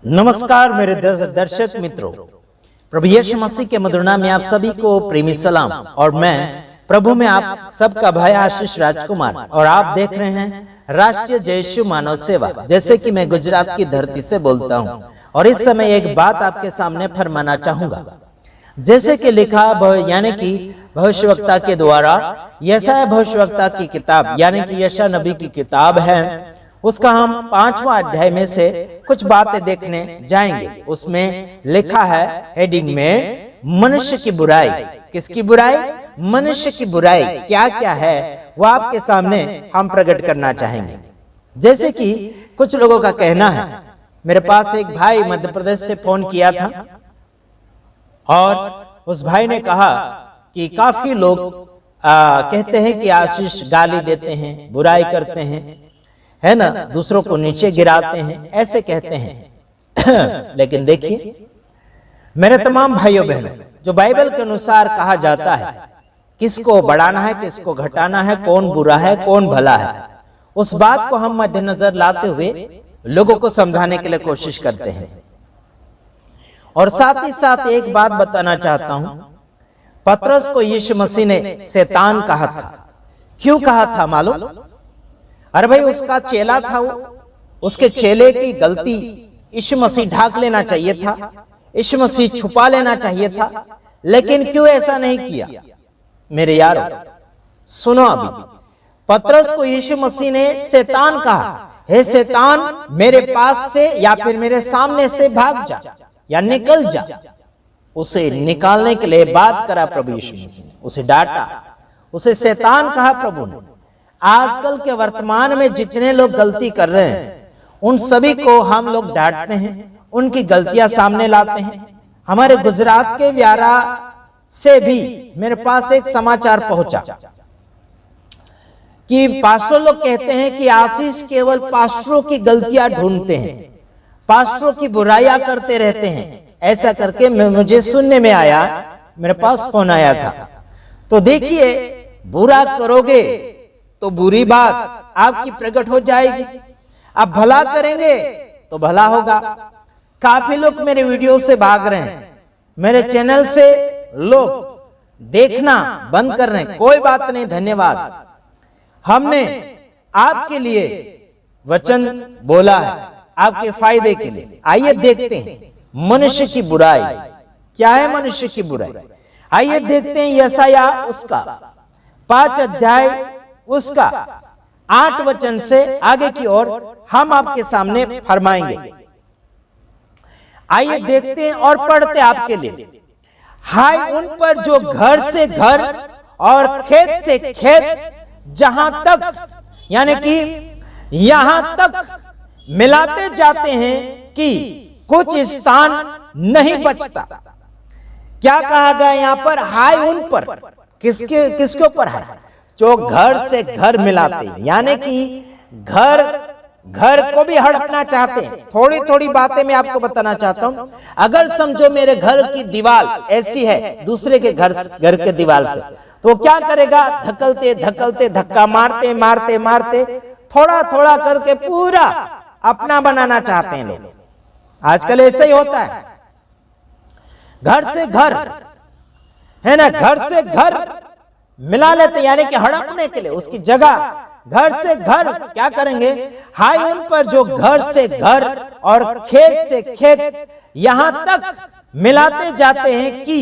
नमस्कार मेरे दर्शक मित्रों, प्रभु यीशु मसीह के मधुर नाम में आप सभी को प्रेमी सलाम। और मैं प्रभु में आप सबका भाई आशीष राजकुमार, और आप देख रहे हैं राष्ट्रीय जय यीशु मानव सेवा। जैसे कि मैं गुजरात की धरती से बोलता हूं, और इस समय एक बात आपके सामने फरमाना चाहूंगा। जैसे कि लिखा यानी कि भविष्यवक्ता के द्वारा, यशायाह भविष्यवक्ता की किताब यानी कि यशायाह नबी की किताब है, उसका हम 5वां अध्याय में से कुछ बातें देखने जाएंगे। उसमें लिखा है हेडिंग में, मनुष्य की बुराई। किसकी बुराई? मनुष्य की बुराई क्या क्या है वो आपके सामने हम प्रकट करना चाहेंगे। जैसे कि कुछ लोगों का कहना है, मेरे पास एक भाई मध्य प्रदेश से फोन किया था और उस भाई ने कहा कि काफी लोग कहते हैं कि आशीष गाली देते हैं, बुराई करते हैं, है ना, दूसरों को नीचे गिराते हैं, ऐसे कहते हैं। लेकिन देखिए मेरे तमाम भाइयों बहनों, जो बाइबल के अनुसार कहा जाता है किसको बढ़ाना है, किसको घटाना है, कौन बुरा है, कौन भला है, उस बात को हम मद्देनजर लाते हुए लोगों को समझाने के लिए कोशिश करते हैं। और साथ ही साथ एक बात बताना चाहता हूं, पतरस को यीशु मसीह ने शैतान कहा था। क्यों कहा था मालूम? अरे भाई, उसका चेला था वो, उसके चेले की गलती यीशु मसीह ढाक लेना चाहिए था, यीशु मसीह छुपा लेना चाहिए था, लेकिन क्यों ऐसा नहीं किया? मेरे यारों सुनो, अभी पतरस को यीशु मसीह ने शैतान कहा, हे शैतान मेरे पास से या फिर मेरे सामने से भाग जा या निकल जा। उसे निकालने के लिए बात करा प्रभु यीशु मसीह ने, उसे डांटा, उसे शैतान कहा प्रभु ने। आजकल के वर्तमान में जितने लोग गलती कर रहे हैं उन सभी को हम लोग डांटते हैं, उनकी गलतियां सामने लाते हैं। हमारे गुजरात के व्यारा से भी मेरे पास एक समाचार पहुंचा कि पास्टर लोग कहते हैं कि आशीष केवल पास्टरों की गलतियां ढूंढते हैं, पास्टरों की बुराइयां करते रहते हैं। ऐसा करके मुझे सुनने में आया, मेरे पास फोन आया था। तो देखिए, बुरा करोगे तो बुरी बात आपकी प्रकट हो जाएगी, आप भला करेंगे तो भला होगा। काफी लोग मेरे वीडियो से भाग रहे हैं, मेरे चैनल से लोग देखना बंद कर रहे हैं। कोई बात नहीं, धन्यवाद। हमने आपके लिए वचन बोला है, आपके फायदे के लिए। आइए देखते हैं मनुष्य की बुराई क्या है। मनुष्य की बुराई आइए देखते हैं यशायाह उसका 5 अध्याय उसका 8 वचन से आगे की ओर हम आपके सामने फरमाएंगे। आइए देखते हैं और पढ़ते आपके लिए। हाय उन पर जो घर से घर और खेत से खेत, जहां तक यानी कि यहां तक मिलाते जाते हैं कि कुछ स्थान नहीं बचता। क्या कहा गया यहां पर? हाय उन पर। किसके ऊपर है? जो घर से घर मिलाते हैं, यानी कि घर को भी हड़पना चाहते हैं। थोड़ी थोड़ी बातें मैं आपको बताना चाहता हूं। अगर समझो मेरे घर की दीवार ऐसी है दूसरे के घर के दीवार से, तो क्या करेगा? धकलते धकलते, धक्का मारते मारते मारते, थोड़ा थोड़ा करके पूरा अपना बनाना चाहते हैं लोग। आजकल ऐसा ही होता है, घर से घर, है ना, घर से घर मिला लेते, यानी कि हड़पने के लिए उसकी जगह। घर से घर क्या करेंगे? हाय उन पर जो घर से घर और खेत से खेत, यहां तक मिलाते जाते हैं कि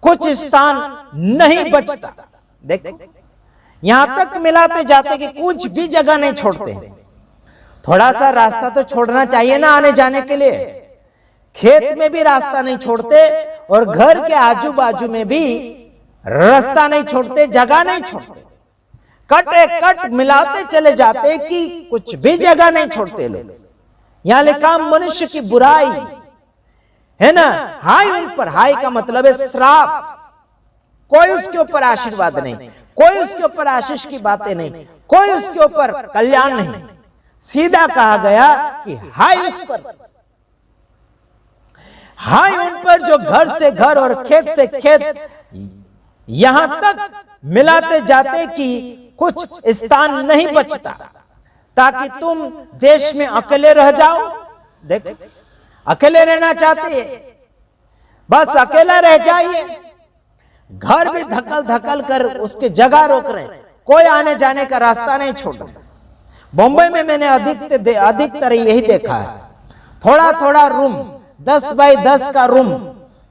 कुछ स्थान नहीं बचता। देखो, यहां तक मिलाते जाते कि कुछ भी जगह नहीं छोड़ते हैं। थोड़ा सा रास्ता तो छोड़ना चाहिए ना आने जाने के लिए। खेत में भी रास्ता नहीं छोड़ते और घर के आजू बाजू में भी रास्ता नहीं छोड़ते, जगह नहीं छोड़ते। कट मिलाते चले जाते कि कुछ भी जगह नहीं छोड़ते लोग। यहां लिखा मनुष्य की बुराई, है ना। हाय उन पर, हाय का मतलब है श्राप। कोई उसके ऊपर आशीर्वाद नहीं, कोई उसके ऊपर आशीष की बातें नहीं, कोई उसके ऊपर कल्याण नहीं। सीधा कहा गया कि हाय उस पर, हाय उन पर जो घर से घर और खेत से खेत, यहां तक मिलाते जाते कि कुछ स्थान नहीं बचता, ताकि तुम देश में अकेले रह जाओ। देखो अकेले रहना चाहते हैं, बस अकेला रह जाइए। घर भी धकल धकल कर उसके जगह रोक रहे, कोई आने जाने का रास्ता नहीं छोड़ रहे। बॉम्बे में मैंने अधिकतर यही देखा है, थोड़ा थोड़ा रूम, 10 बाई 10 का रूम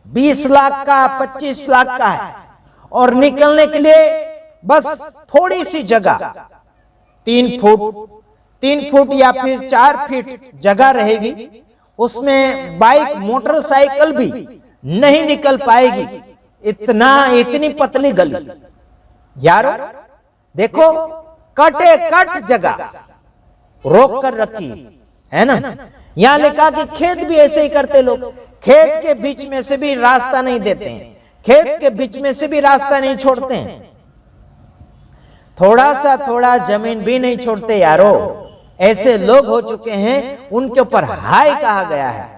20 लाख का 25 लाख का है, और निकलने के लिए बस थोड़ी सी जगह, 3 फुट या फिर 4 फीट जगह रहेगी, उसमें बाइक मोटरसाइकिल भी नहीं निकल पाएगी। इतनी पतली गली यारो, देखो कटे कट जगह रोक कर रखी है ना। यहां लिखा कि खेत भी ऐसे ही करते लोग, खेत के बीच में से भी रास्ता नहीं देते हैं, खेत के बीच में से भी रास्ता नहीं छोड़ते हैं, थोड़ा जमीन भी नहीं छोड़ते यारो। ऐसे लोग हो चुके हैं, उनके ऊपर हाय कहा गया है।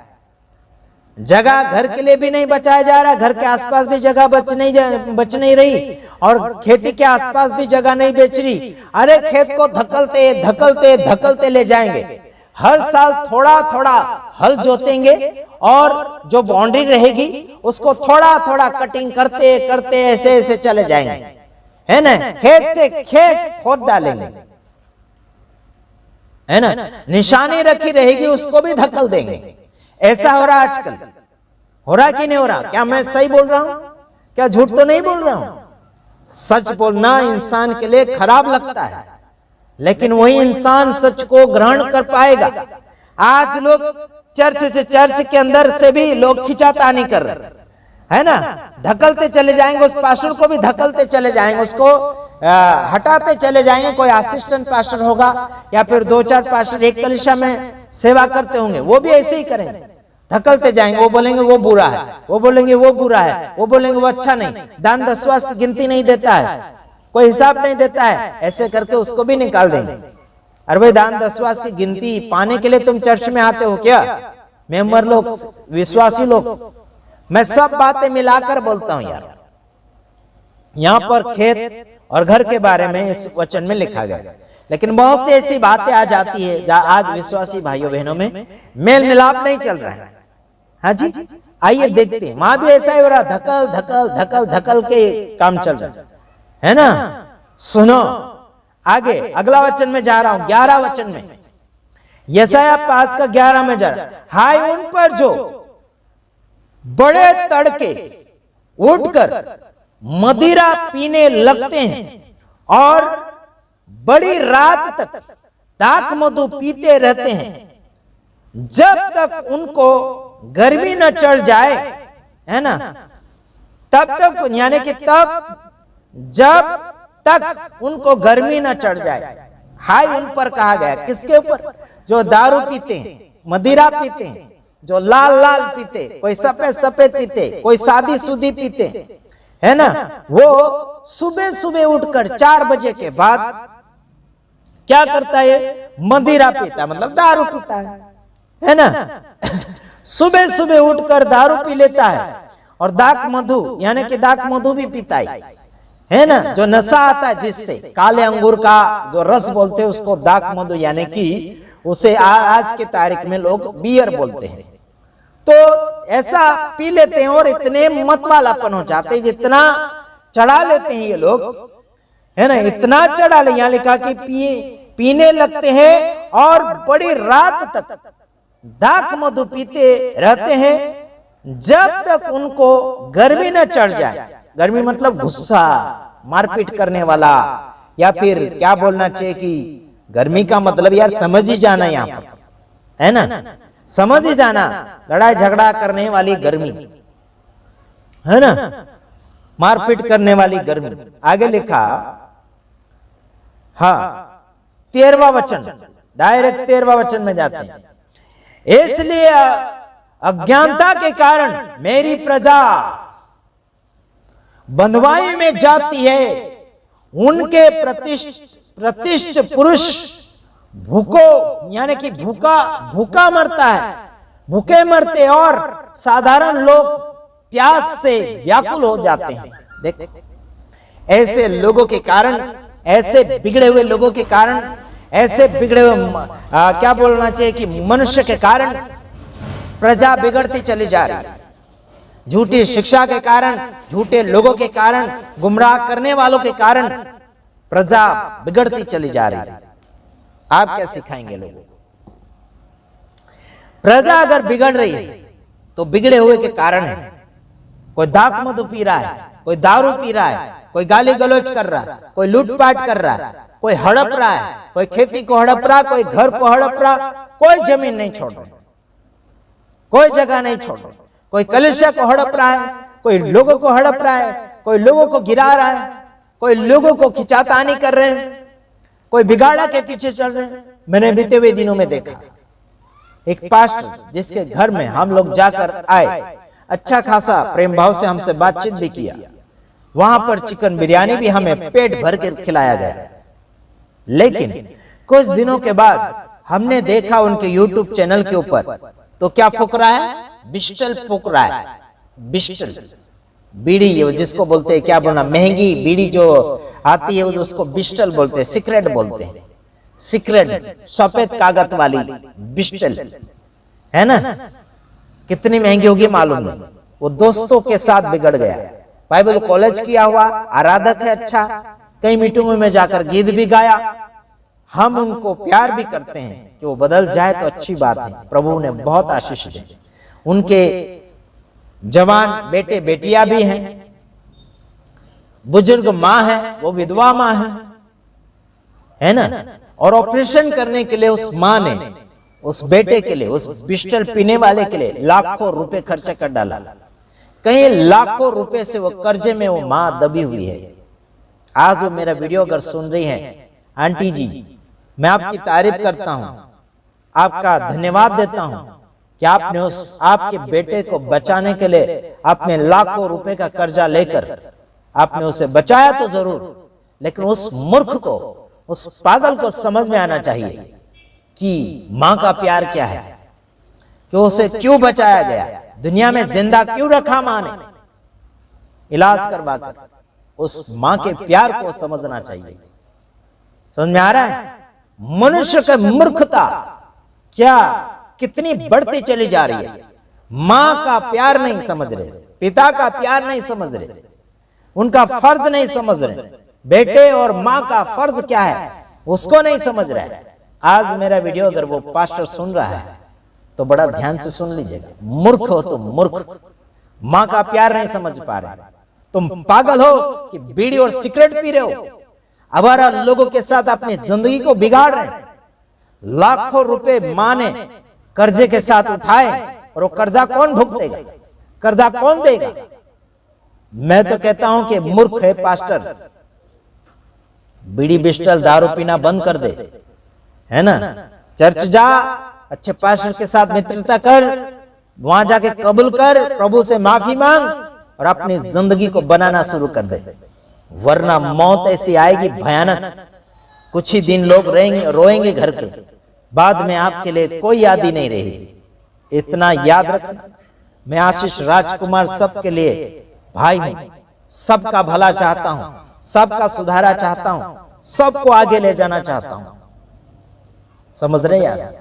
जगह घर के लिए भी नहीं बचाया जा रहा, घर के आसपास भी जगह बच नहीं रही, और खेती के आसपास भी जगह नहीं बेच रही। अरे खेत को धकलते धकलते धकलते ले जाएंगे, हर साल थोड़ा थोड़ा हल जोतेंगे, और जो बाउंड्री रहेगी उसको थोड़ा थोड़ा कटिंग करते करते ऐसे ऐसे चले जाएंगे, है ना। खेत से खेत खोद डालेंगे, है ना, निशानी रखी रहेगी उसको भी धकल देंगे। ऐसा हो रहा आजकल, हो रहा कि नहीं हो रहा? क्या मैं सही बोल रहा हूं? क्या झूठ तो नहीं बोल रहा हूं? सच बोलना इंसान के लिए खराब लगता है, लेकिन वही इंसान सच को ग्रहण कर पाएगा। आज लोग चर्च के अंदर से भी लोग खिंचातानी कर रहे, है ना, धकलते चले जाएंगे, उस पास्टर को भी धकलते चले जाएंगे, उसको हटाते चले जाएंगे। कोई असिस्टेंट पास्टर होगा या फिर 2-4 पास्टर एक कलीसिया में सेवा करते होंगे, वो भी ऐसे ही करेंगे, धकलते जाएंगे। वो बोलेंगे वो बुरा है, वो बोलेंगे वो बुरा है, वो बोलेंगे वो अच्छा नहीं, दान दशवास की गिनती नहीं देता है, कोई हिसाब नहीं देता है, ऐसे करके उसको भी निकाल देंगे। अरे भाई, दान दशवास की गिनती पाने के लिए तुम चर्च में आते हो क्या? मेंबर लोग, विश्वासी लोग, मैं सब बातें मिलाकर बोलता हूं यार। यहां पर खेत और घर के बारे में इस वचन में लिखा गया, लेकिन बहुत सी ऐसी बातें आ जाती है जहां आज विश्वासी भाइयों बहनों में मेल मिलाप नहीं चल रहा है। हाँ जी, आइए देखते हैं। वहां भी ऐसा ही हो रहा, धकल धकल धकल धकल के काम चल रहा है ना। सुनो आगे, अगला वचन में जा रहा हूं, 11 वचन में, यशायाह 5 का 11 में जा रहा। हाय उन पर जो बड़े तड़के उठकर मदिरा पीने लगते हैं और बड़ी रात तक दाख मधु पीते रहते हैं, जब तक उनको गर्मी न चढ़ जाए, है ना, तब तक, यानी कि तब जब तक उनको गर्मी न चढ़ जाए। हाय उन पर कहा गया, किसके ऊपर? जो दारू पीते हैं, मदिरा पीते हैं, जो लाल लाल पीते, कोई सफेद सफेद पीते, कोई शादी शुदी पीते, है ना। वो सुबह सुबह उठकर 4 बजे के बाद क्या करता है? मदिरा पीता, मतलब दारू पीता है ना। सुबह सुबह उठकर दारू पी लेता है, और दाख मधु, यानी कि दाख मधु भी पीता है ना, जो नशा आता है जिससे, काले अंगूर का जो रस बोलते हैं उसको दाख मधु, यानी कि उसे आज के तारीख में लोग बियर बोलते हैं। तो ऐसा पी लेते हैं और इतने मतवालापन हो जाते हैं, जितना चढ़ा लेते हैं ये लोग, है ना, इतना चढ़ा ले। यहां लिखा कि पीने लगते हैं और बड़ी रात तक दाख मधु पीते रहते हैं, जब तक उनको गर्मी न चढ़ जाए। गर्मी मतलब गुस्सा, मारपीट करने वाला, या फिर क्या बोलना चाहिए कि गर्मी का मतलब यार समझ ही जाना, यहाँ पर, है ना, समझ ही जाना, लड़ाई झगड़ा करने वाली गर्मी, है ना, मारपीट करने वाली गर्मी। आगे लिखा, हाँ 13वां वचन, डायरेक्ट 13वां वचन में जाते हैं। इसलिए अज्ञानता के कारण मेरी प्रजा बंधुआई में जाती है, उनके प्रतिष्ठ पुरुष भूखो, यानी कि भूखा मरता है, भूखे मरते, और साधारण लोग प्यास से व्याकुल हो जाते हैं। देख, ऐसे लोगों के कारण, ऐसे बिगड़े हुए लोगों के कारण, ऐसे बिगड़े हुए क्या बोलना चाहिए कि मनुष्य के कारण प्रजा बिगड़ती चली जा रही है। झूठी शिक्षा के कारण, झूठे लोगों के कारण, गुमराह करने वालों के कारण प्रजा बिगड़ती चली जा रही है। आप क्या सिखाएंगे लोगों को? प्रजा अगर बिगड़ रही है तो बिगड़े हुए के कारण है। कोई दाक मधु पी रहा है, कोई दारू पी रहा है, कोई गाली गलौज कर रहा है, कोई लूटपाट कर रहा है, कोई हड़प रहा है, कोई खेती को हड़प रहा, कोई घर को हड़प रहा, कोई जमीन नहीं छोड़ रहा, कोई जगह नहीं छोड़ रहा, कोई कलिसिया को हड़प रहा है, कोई लोगों को हड़प रहा है, कोई लोगों को गिरा रहा है, कोई लोगों को खिंचातानी कर रहे हैं, कोई बिगाड़ा के पीछे चल रहे हैं। मैंने बीते हुए दिनों में देखा एक पास्टर जिसके घर में हम लोग जाकर आए, अच्छा खासा प्रेम भाव से हमसे बातचीत भी किया। वहां पर चिकन बिरयानी भी हमें पेट भर कर खिलाया गया। लेकिन कुछ दिनों के बाद हमने देखा उनके यूट्यूब चैनल के ऊपर तो क्या फूक रहा है? बिस्टल फूक रहा है। बिस्टल बीड़ी, ये जिसको बोलते हैं, क्या बोलना, महंगी बीड़ी जो आती है उसको बिस्टल बोलते हैं, सिगरेट बोलते हैं। सिगरेट सफेद कागज वाली बिस्टल है ना, कितनी महंगी होगी मालूम नहीं। वो दोस्तों के साथ बिगड़ गया। बाइबल कॉलेज किया हुआ आराधक है, अच्छा, कई मीटिंगों में जाकर गीत भी गाया। हम उनको प्यार भी करते हैं कि वो बदल जाए तो अच्छी बात है, प्रभु ने बहुत आशीष दी। उनके जवान बेटे बेटियां भी हैं, बुजुर्ग माँ है, वो विधवा माँ है ना। और ऑपरेशन करने के लिए उस माँ ने उस बेटे के लिए, उस बिस्टल पीने वाले के लिए लाखों रुपए खर्चा कर डाला। कई लाखों रुपए से वो कर्जे में वो माँ दबी हुई है। आज वो मेरा वीडियो अगर सुन रही है, आंटी जी, मैं आपकी तारीफ करता हूं, आपका धन्यवाद देता हूं कि आपने उस आपके बेटे को बचाने के लिए आपने लाखों रुपए का कर्जा लेकर आपने उसे बचाया तो जरूर, लेकिन उस मूर्ख को, उस पागल को समझ में आना चाहिए कि मां का प्यार क्या है, कि उसे क्यों बचाया गया, दुनिया में जिंदा क्यों रखा मां ने, इलाज करवाकर। उस मां के प्यार को समझना चाहिए। समझ में आ रहा है? मनुष्य की मूर्खता क्या कितनी बढ़ती चली जा रही है। मां का प्यार नहीं समझ रहे, पिता का प्यार नहीं समझ रहे, उनका फर्ज नहीं समझ रहे, बेटे और मां का फर्ज क्या है उसको नहीं समझ रहे। आज मेरा वीडियो अगर वो पास्टर सुन रहा है तो बड़ा ध्यान से सुन लीजिएगा। मूर्ख हो तुम, मूर्ख, मां का प्यार नहीं समझ पा रहे, तुम पागल हो कि बीड़ी और सिगरेट पी रहे हो, आवारा लोगों के साथ अपनी जिंदगी को बिगाड़ रहे हैं। लाखों रुपए मां ने कर्जे के साथ उठाए और वो कर्जा कौन भुगतेगा, कर्जा कौन देगा? मैं तो कहता हूं कि मूर्ख है पास्टर, बीड़ी बिस्टल दारू पीना बंद कर दे, है ना। चर्च जा, अच्छे पास्टर के साथ मित्रता कर, वहां जाके कबूल कर, प्रभु से माफी मांग और अपनी जिंदगी को बनाना शुरू कर दे, वरना मौत ऐसी आएगी भयानक। कुछ ही दिन लोग रोएंगे घर के, बाद में आपके लिए कोई याद ही नहीं रहेगी। इतना याद रखना, मैं आशीष राजकुमार सबके लिए भाई हूं, सबका भला चाहता हूं, सबका सुधारा चाहता हूं, सबको आगे ले जाना चाहता हूं। समझ रहे यार?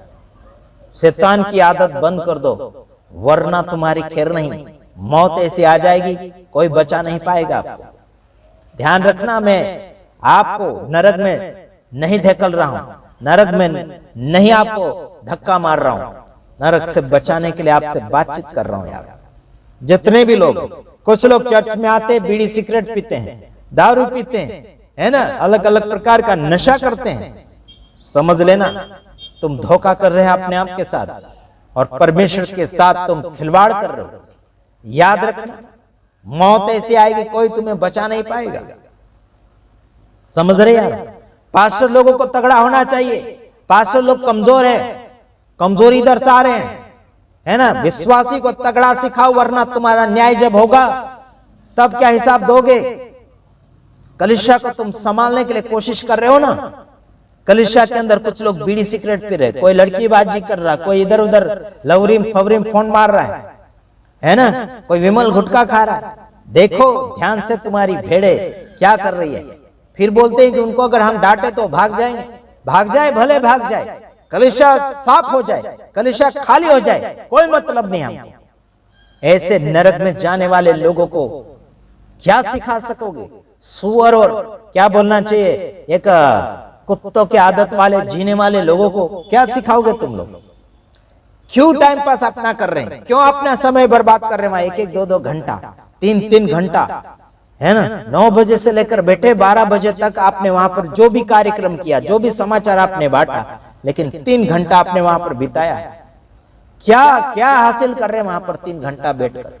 शैतान की आदत बंद कर दो, वरना तुम्हारी खैर नहीं, मौत ऐसी आ जाएगी कोई बचा नहीं पाएगा आपको। ध्यान रखना, मैं आपको नरक में नहीं धकेल रहा हूं, नरक में नहीं आपको धक्का मार रहा हूं, नरक से बचाने के लिए आपसे बातचीत कर रहा हूं यार। जितने भी लोग, कुछ लोग चर्च में आते बीड़ी सिगरेट पीते हैं, दारू पीते हैं, है ना, अलग अलग प्रकार का नशा करते हैं, समझ लेना तुम धोखा कर रहे हो अपने आप के साथ और परमेश्वर के साथ तुम खिलवाड़ कर रहे हो। याद रखना, मौत ऐसी आएगी कोई तुम्हें बचा नहीं पाएगा। समझ रहे यार? पास्टर लोगों को तगड़ा होना चाहिए। पास्टर लोग कमजोर है, कमजोरी दर्शा रहे हैं, है ना। विश्वासी को तगड़ा सिखाओ, वरना तुम्हारा न्याय जब होगा तब क्या हिसाब दोगे? कलीसिया को तुम संभालने के लिए कोशिश कर रहे हो ना। कलीसिया के अंदर कुछ लोग बीड़ी सिगरेट पी रहे, कोई लड़कीबाजी कर रहा, कोई इधर उधर लवरीम फवरीम फोन मार रहा है ना, कोई विमल गुटखा खा रहा है। देखो ध्यान से, तुम्हारी भेड़े क्या कर रही है। फिर बोलते हैं कि उनको अगर हम डांटे तो भाग जाएंगे। भाग जाए, भले भाग जाए, कलीसिया साफ हो जाए, कलीसिया खाली हो जाए, कोई मतलब नहीं। हम ऐसे नरक में जाने वाले लोगों को क्या सिखा सकोगे? सुअर और क्या बोलना चाहिए, एक कुत्तों की आदत वाले जीने वाले लोगों को क्या सिखाओगे तुम लोग? क्यों टाइम पास अपना कर रहे हैं? क्यों अपना समय बर्बाद कर रहे हैं? वहां 1-1, 2-2 घंटा, 3-3 घंटा, है ना? 9 बजे से लेकर बैठे 12 बजे तक आपने वहां पर जो भी कार्यक्रम किया, जो भी समाचार आपने बांटा, लेकिन 3 घंटा आपने वहां पर बिताया। क्या क्या हासिल कर रहे हैं वहां पर 3 घंटा बैठकर?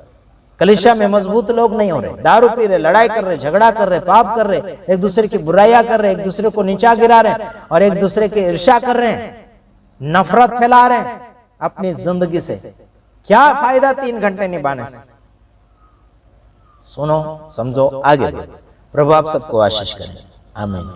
कलीसिया में मजबूत लोग नहीं हो रहे, दारू पी रहे, लड़ाई कर रहे, झगड़ा कर रहे, पाप कर रहे, एक दूसरे की बुराइयां कर रहे, एक दूसरे को नीचा गिरा रहे हैं और एक दूसरे की ईर्ष्या कर रहे हैं, नफरत फैला रहे हैं अपनी जिंदगी से। क्या फायदा 3 घंटे निभाने से? सुनो, समझो, आगे बढ़ो। प्रभु आप सबको आशीष करें। आमीन।